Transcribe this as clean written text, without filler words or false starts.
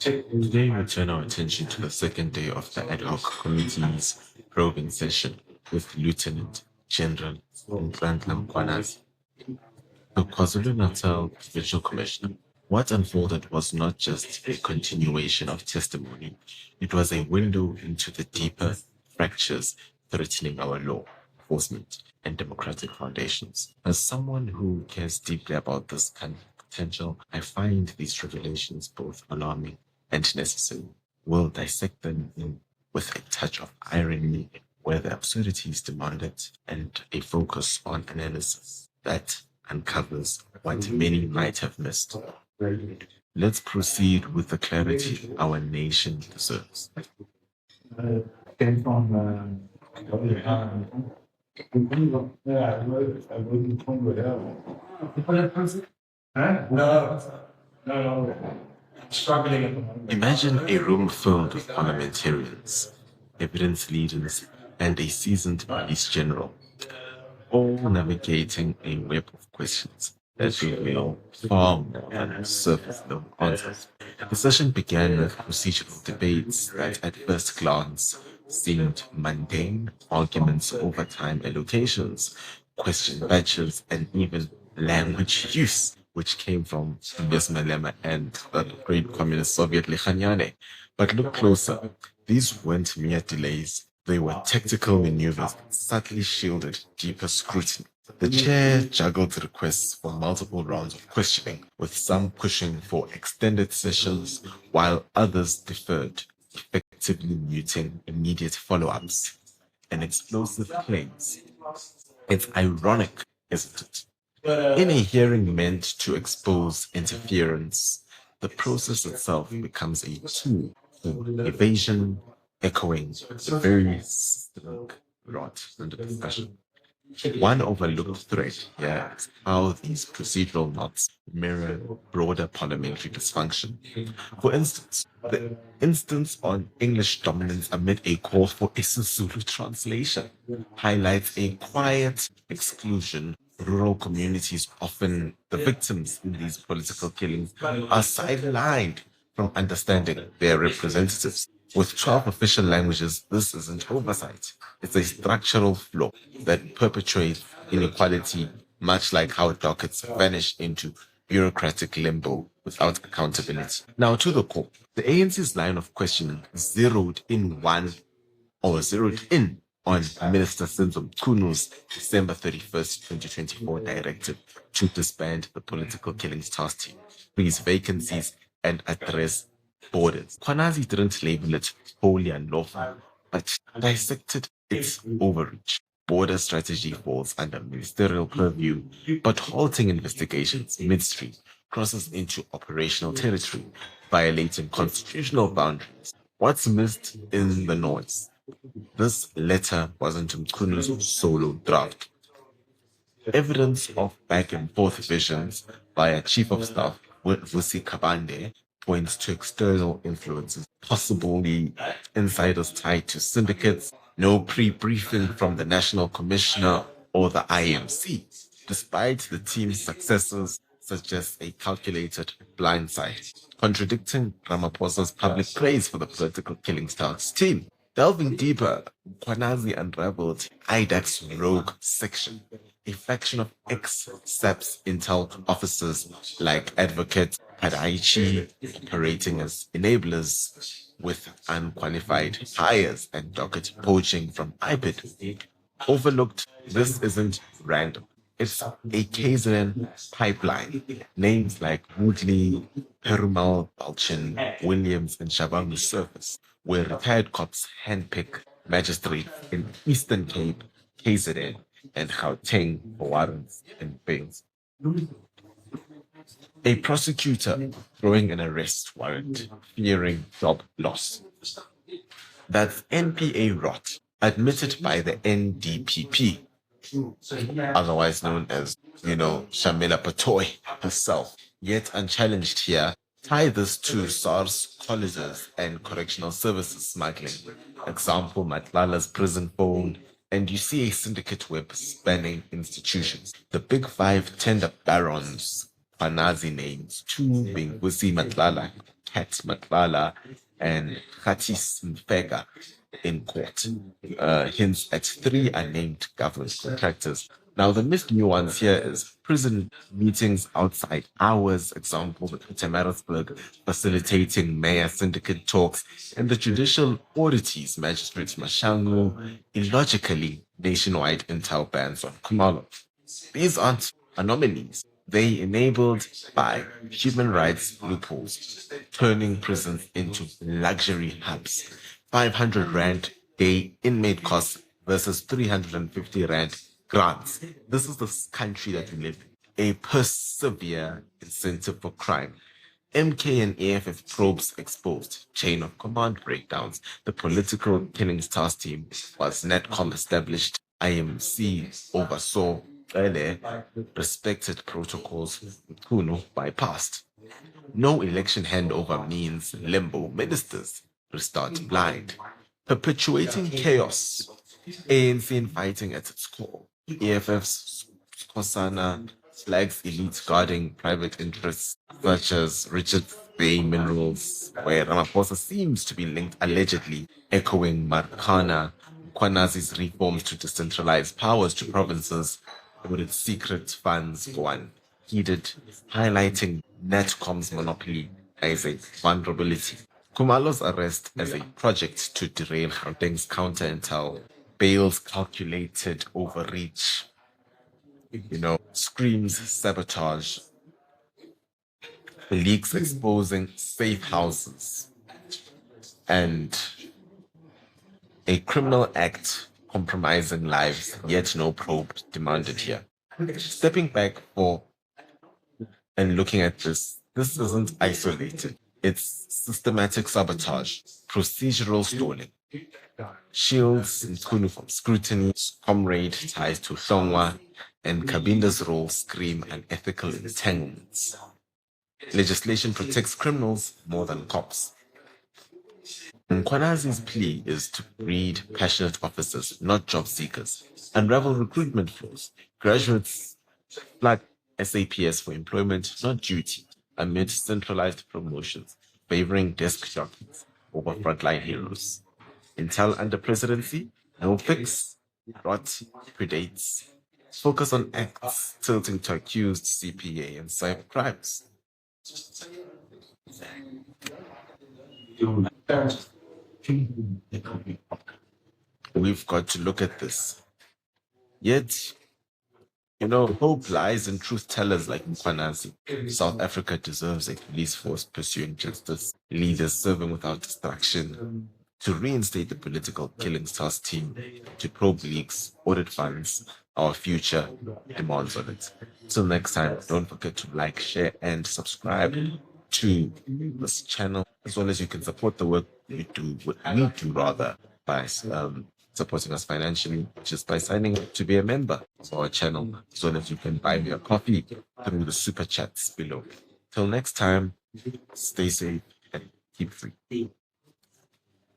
Today we turn our attention to the second day of the Ad-hoc Committee's probing session with Lieutenant General Mkhwanazi, the KwaZulu-Natal Provincial Commissioner. What unfolded was not just a continuation of testimony, it was a window into the deeper fractures threatening our law enforcement and democratic foundations. As someone who cares deeply about this kind of potential, I find these revelations both alarming and necessary. We'll dissect them with a touch of irony where the absurdity is demanded and a focus on analysis that uncovers what many might have missed. Let's proceed with the clarity our nation deserves. Came from yeah, I work in Congo, Huh? No. I'm struggling at the moment. Imagine a room filled with parliamentarians, evidence leaders, and a seasoned police general, all navigating a web of questions that reveal far more than surface level answers. The session began with procedural debates that at first glance seemed mundane, arguments over time allocations, question batches, and even language use, which came from Malema and the great communist Soviet Likhanyane. But look closer, these weren't mere delays. They were tactical maneuvers that subtly shielded deeper scrutiny. The chair juggled requests for multiple rounds of questioning, with some pushing for extended sessions, while others deferred, effectively muting immediate follow-ups and explosive claims. It's ironic, isn't it? In a hearing meant to expose interference, the process itself becomes a tool for evasion, echoing the very systemic rot under discussion. One overlooked thread here is how these procedural knots mirror broader parliamentary dysfunction. For instance, the instance on English dominance amid a call for a Sisulu translation highlights a quiet exclusion. Rural communities, often the victims in these political killings, are sidelined from understanding their representatives. With 12 official languages, this isn't oversight. It's a structural flaw that perpetuates inequality, much like how dockets vanish into bureaucratic limbo without accountability. Now, to the core, the ANC's line of questioning zeroed in on Minister Mchunu's December 31st, 2024 directive to disband the political killings task team, freeze vacancies, and address borders. Mkhwanazi didn't label it wholly unlawful, but dissected its overreach. Border strategy falls under ministerial purview, but halting investigations midstream crosses into operational territory, violating constitutional boundaries. What's missed in the noise? This letter wasn't Mchunu's solo draft. Evidence of back and forth visions by a chief of staff, Vusi Kabande, points to external influences, possibly insiders tied to syndicates, no pre-briefing from the National Commissioner or the IMC, despite the team's successes such as a calculated blindside, contradicting Ramaphosa's public praise for the political killings task team. Delving deeper, Mkhwanazi unraveled IDAC's rogue section, a faction of ex-SAPS intel officers like Advocate Padaichi operating as enablers with unqualified hires and docket poaching from IPID. Overlooked, this isn't random. It's a KZN pipeline. Names like Woodley, Perumal, Balchin, Williams, and Shabangu surface, where retired cops handpick magistrates in Eastern Cape, KZN, and Gauteng for warrants and bails. A prosecutor throwing an arrest warrant, fearing job loss. That's NPA rot, admitted by the NDPP, otherwise known as, Shamila Patoy herself, yet unchallenged here. Tie this to SARS colleges and correctional services smuggling. Example, Matlala's prison phone, and you see a syndicate web spanning institutions. The big five tender barons, Mkhwanazi names, two being Vusi Matlala Kat Matlala and Khatis Mfega in court. Hints at 3 unnamed government contractors. Now, the missed nuance here is prison meetings outside hours, example, the Pietermaritzburg facilitating mayor syndicate talks, and the judicial oddities, Magistrate Mchunu, illogically nationwide intel bans on Khumalo. These aren't anomalies. They enabled by human rights loopholes, turning prisons into luxury hubs. 500 Rand day inmate costs versus 350 Rand grants. This is the country that we live in. A persevere incentive for crime. MK and AFF probes exposed, chain of command breakdowns. The political killings task team was Netcom established. IMC oversaw earlier respected protocols. Mchunu bypassed. No election handover means limbo ministers restart blind. Perpetuating chaos. ANC fighting at its core. EFF's Skosana flags elites guarding private interests, such as Richard Bay Minerals, where Ramaphosa seems to be linked allegedly, echoing Mkhwanazi's reforms to decentralize powers to provinces, with its secret funds go unheeded, highlighting Netcom's monopoly as a vulnerability. Khumalo's arrest as a project to derail Gauteng's counter-intel, Bale's calculated overreach, screams sabotage, leaks exposing safe houses, and a criminal act compromising lives, yet no probe demanded here. Stepping back and looking at this isn't isolated. It's systematic sabotage, procedural stalling, shields Mchunu from scrutiny, comrade ties to Hlongwa, and Kabinda's role scream unethical entanglements. Legislation protects criminals more than cops. Mkhwanazi's plea is to breed passionate officers, not job seekers. Unravel recruitment flows. Graduates flag SAPS for employment, not duty, amid centralized promotions, favoring desk jockeys over frontline heroes. Intel under presidency, no fix, rot predates. Focus on acts tilting to accused CPA and cyber crimes. We've got to look at this. Yet, hope lies in truth tellers like Mkhwanazi. South Africa deserves a police force pursuing justice, leaders serving without distraction, to reinstate the political killings task team, to probe leaks, audit funds. Our future demands on it. Till next time, don't forget to like, share, and subscribe to this channel, as well as you can support the work we do by supporting us financially, just by signing up to be a member of our channel, so that you can buy me a coffee through the super chats below. Till next time, stay safe and keep free.